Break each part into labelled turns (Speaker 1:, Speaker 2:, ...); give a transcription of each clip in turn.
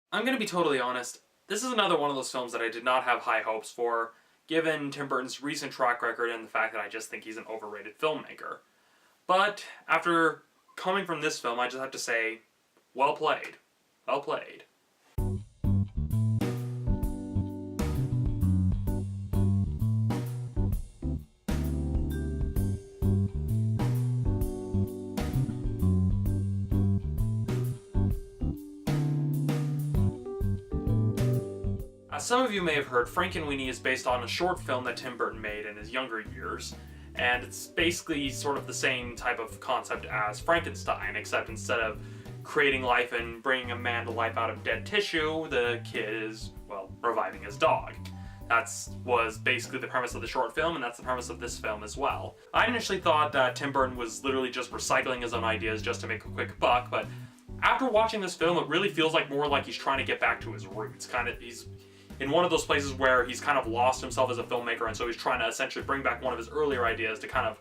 Speaker 1: I'm gonna be totally honest, this is another one of those films that I did not have high hopes for, given Tim Burton's recent track record and the fact that I just think he's an overrated filmmaker. But after coming from this film, I just have to say, well played. Well played. As some of you may have heard, Frankenweenie is based on a short film that Tim Burton made in his younger years, and it's basically sort of the same type of concept as Frankenstein, except instead of creating life and bringing a man to life out of dead tissue, the kid is, well, reviving his dog. That was basically the premise of the short film, and that's the premise of this film as well. I initially thought that Tim Burton was literally just recycling his own ideas just to make a quick buck, but after watching this film, it really feels like more like he's trying to get back to his roots. He's in one of those places where he's kind of lost himself as a filmmaker, and so he's trying to essentially bring back one of his earlier ideas to kind of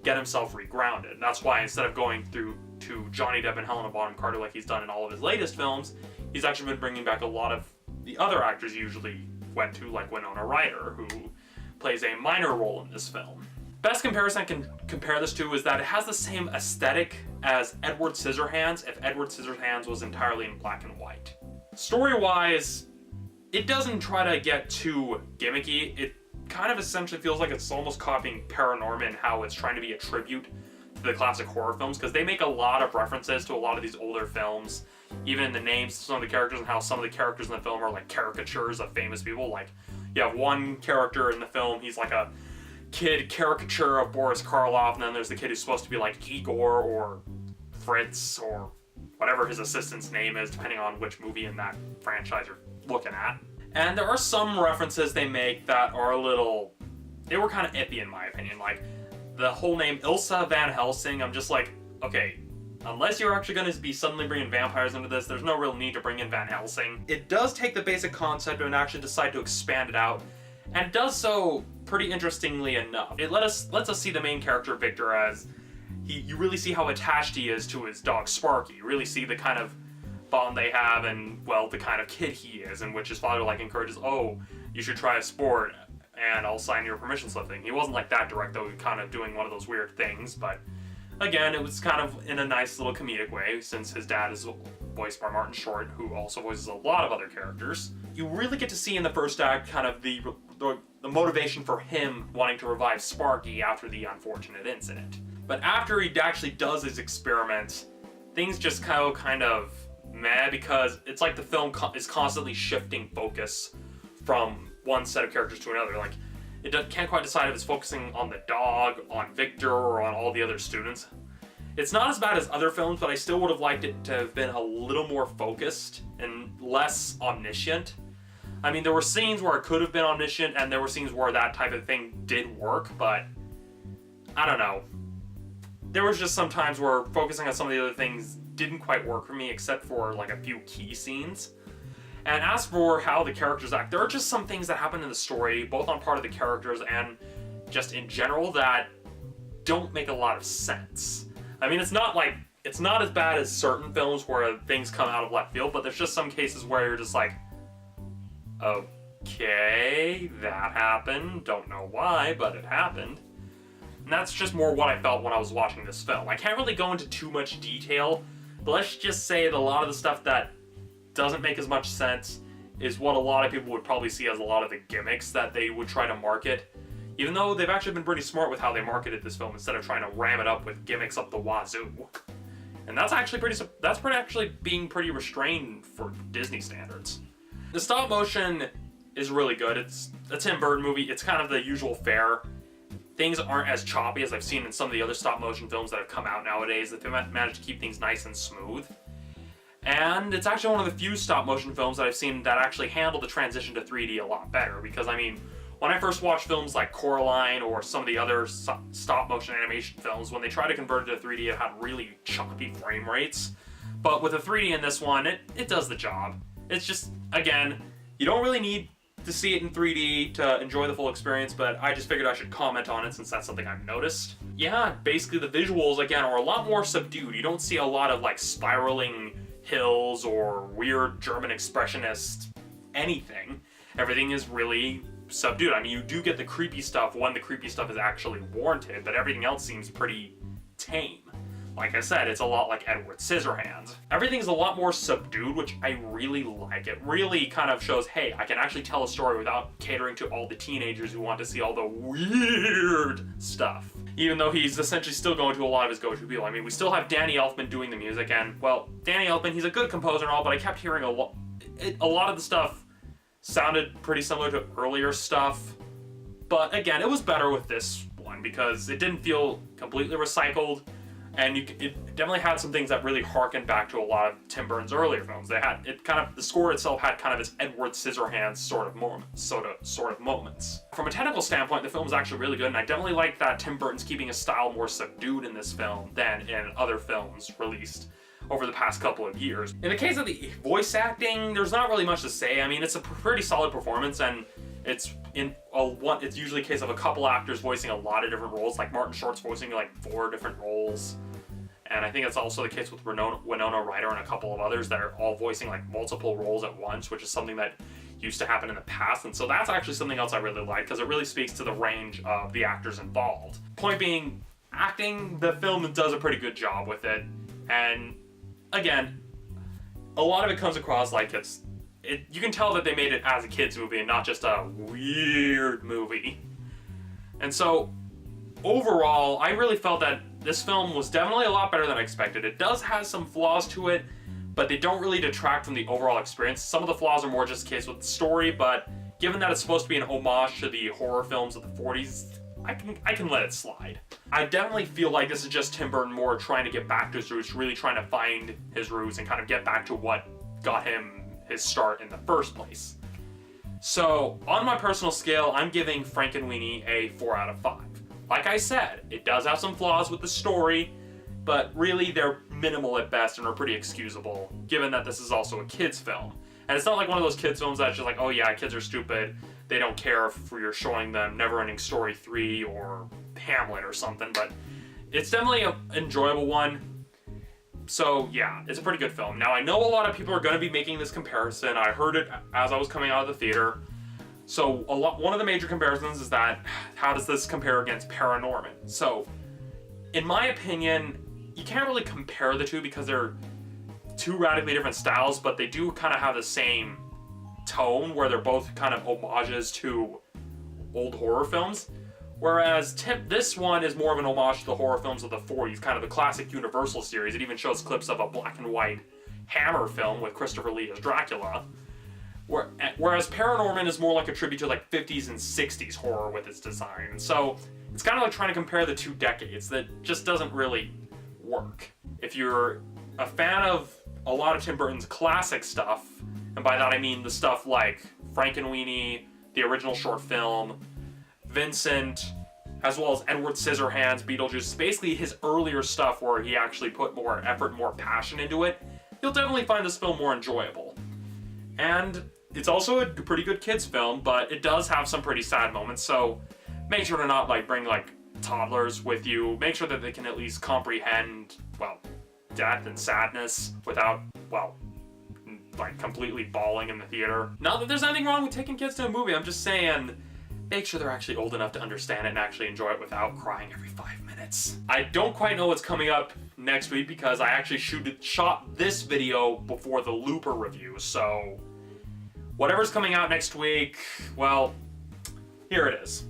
Speaker 1: get himself regrounded. And that's why instead of going through to Johnny Depp and Helena Bonham Carter like he's done in all of his latest films, he's actually been bringing back a lot of the other actors he usually went to, like Winona Ryder, who plays a minor role in this film. Best comparison I can compare this to is that it has the same aesthetic as Edward Scissorhands if Edward Scissorhands was entirely in black and white. Story-wise, it doesn't try to get too gimmicky. It kind of essentially feels like it's almost copying Paranorman in how it's trying to be a tribute to the classic horror films, because they make a lot of references to a lot of these older films, even in the names of some of the characters and how some of the characters in the film are like caricatures of famous people. Like, you have one character in the film, he's like a kid caricature of Boris Karloff, and then there's the kid who's supposed to be like Igor or Fritz or whatever his assistant's name is, depending on which movie in that franchise you're looking at. And there are some references they make that are they were kind of iffy in my opinion. Like, the whole name Ilsa Van Helsing, I'm just like, okay, unless you're actually going to be suddenly bringing vampires into this, there's no real need to bring in Van Helsing. It does take the basic concept and actually decide to expand it out, and it does so pretty interestingly enough. It lets us see the main character, Victor, as you really see how attached he is to his dog Sparky. You really see the kind of bond they have and, well, the kind of kid he is, in which his father like encourages, oh, you should try a sport and I'll sign your permission slip thing. He wasn't like that direct, though, kind of doing one of those weird things, but again, it was kind of in a nice little comedic way, since his dad is voiced by Martin Short, who also voices a lot of other characters. You really get to see in the first act kind of the motivation for him wanting to revive Sparky after the unfortunate incident. But after he actually does his experiment, things just kind of meh, because it's like the film is constantly shifting focus from one set of characters to another. Like, it can't quite decide if it's focusing on the dog, on Victor, or on all the other students. It's not as bad as other films, but I still would have liked it to have been a little more focused and less omniscient. I mean, there were scenes where it could have been omniscient, and there were scenes where that type of thing did work, but I don't know. There was just some times where focusing on some of the other things didn't quite work for me, except for like a few key scenes. And as for how the characters act, there are just some things that happen in the story, both on part of the characters and just in general, that don't make a lot of sense. I mean, it's not as bad as certain films where things come out of left field, but there's just some cases where you're just like, okay, that happened, don't know why, but it happened. And that's just more what I felt when I was watching this film. I can't really go into too much detail, but let's just say that a lot of the stuff that doesn't make as much sense is what a lot of people would probably see as a lot of the gimmicks that they would try to market, even though they've actually been pretty smart with how they marketed this film instead of trying to ram it up with gimmicks up the wazoo. And that's actually being pretty restrained for Disney standards. The stop motion is really good. It's a Tim Burton movie. It's kind of the usual fare. Things aren't as choppy as I've seen in some of the other stop motion films that have come out nowadays. They've managed to keep things nice and smooth. And it's actually one of the few stop motion films that I've seen that actually handle the transition to 3D a lot better, because I mean, when I first watched films like Coraline or some of the other stop motion animation films, when they tried to convert it to 3D, it had really choppy frame rates. But with the 3D in this one, it does the job. It's just, again, you don't really need to see it in 3D to enjoy the full experience, but I just figured I should comment on it since that's something I've noticed. Yeah, basically the visuals, again, are a lot more subdued. You don't see a lot of like spiraling hills or weird German expressionist anything. Everything is really subdued. I mean, you do get the creepy stuff when the creepy stuff is actually warranted, but everything else seems pretty tame. Like I said, it's a lot like Edward Scissorhands. Everything's a lot more subdued, which I really like. It really kind of shows, hey, I can actually tell a story without catering to all the teenagers who want to see all the weird stuff. Even though he's essentially still going to a lot of his go-to people. I mean, we still have Danny Elfman doing the music, and, well, Danny Elfman, he's a good composer and all, but I kept hearing a lot of the stuff sounded pretty similar to earlier stuff. But again, it was better with this one because it didn't feel completely recycled. And it definitely had some things that really harkened back to a lot of Tim Burton's earlier films. The score itself had kind of its Edward Scissorhands sort of moments. From a technical standpoint, the film is actually really good, and I definitely like that Tim Burton's keeping his style more subdued in this film than in other films released over the past couple of years. In the case of the voice acting, there's not really much to say. I mean, it's a pretty solid performance, and it's usually a case of a couple actors voicing a lot of different roles, like Martin Short's voicing like 4 different roles. And I think it's also the case with Winona Ryder and a couple of others that are all voicing like multiple roles at once, which is something that used to happen in the past. And so that's actually something else I really like, because it really speaks to the range of the actors involved. Point being, acting, the film does a pretty good job with it. And again, a lot of it comes across like you can tell that they made it as a kid's movie and not just a weird movie. And so overall, I really felt that this film was definitely a lot better than I expected. It does have some flaws to it, but they don't really detract from the overall experience. Some of the flaws are more just a case with the story, but given that it's supposed to be an homage to the horror films of the 40s, I can let it slide. I definitely feel like this is just Tim Burton more trying to get back to his roots, really trying to find his roots and kind of get back to what got him his start in the first place. So, on my personal scale, I'm giving Frankenweenie a 4 out of 5. Like I said, it does have some flaws with the story, but really they're minimal at best and are pretty excusable, given that this is also a kid's film. And it's not like one of those kids films that's just like, oh yeah, kids are stupid, they don't care if you're showing them Neverending Story 3 or Hamlet or something, but it's definitely an enjoyable one. So yeah, it's a pretty good film. Now I know a lot of people are going to be making this comparison. I heard it as I was coming out of the theater. So one of the major comparisons is that, how does this compare against Paranorman? So, in my opinion, you can't really compare the two because they're two radically different styles, but they do kind of have the same tone where they're both kind of homages to old horror films. Whereas this one is more of an homage to the horror films of the 40s, kind of the classic Universal series. It even shows clips of a black and white Hammer film with Christopher Lee as Dracula. Whereas Paranorman is more like a tribute to like 50s and 60s horror with its design. So it's kind of like trying to compare the two decades that just doesn't really work. If you're a fan of a lot of Tim Burton's classic stuff, and by that I mean the stuff like Frankenweenie, the original short film, Vincent, as well as Edward Scissorhands, Beetlejuice, basically his earlier stuff where he actually put more effort, more passion into it, you'll definitely find this film more enjoyable. And it's also a pretty good kids film, but it does have some pretty sad moments, so make sure to not bring toddlers with you. Make sure that they can at least comprehend, death and sadness without, completely bawling in the theater. Not that there's anything wrong with taking kids to a movie, I'm just saying, make sure they're actually old enough to understand it and actually enjoy it without crying every 5 minutes. I don't quite know what's coming up next week because I actually shot this video before the Looper review, so whatever's coming out next week, well, here it is.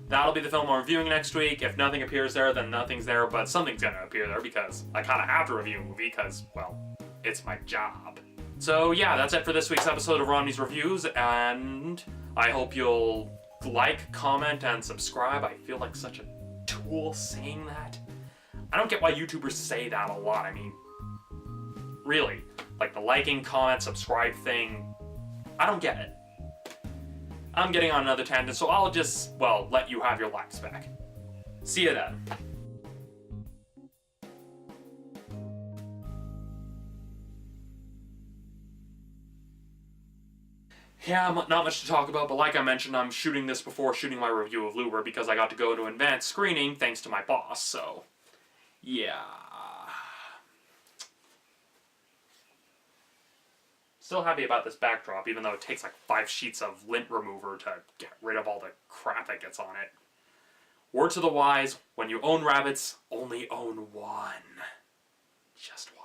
Speaker 1: That'll be the film I'm reviewing next week. If nothing appears there, then nothing's there, but something's gonna appear there because I kind of have to review a movie because, it's my job. So yeah, that's it for this week's episode of Romney's Reviews, and I hope you'll like, comment, and subscribe. I feel like such a tool saying that. I don't get why YouTubers say that a lot. I mean, really, the liking, comment, subscribe thing, I don't get it. I'm getting on another tangent, so I'll just, let you have your likes back. See you then. Yeah, not much to talk about, but like I mentioned, I'm shooting this before shooting my review of Looper because I got to go to an advanced screening thanks to my boss, so yeah. Still happy about this backdrop, even though it takes like 5 sheets of lint remover to get rid of all the crap that gets on it. Word to the wise, when you own rabbits, only own one. Just one.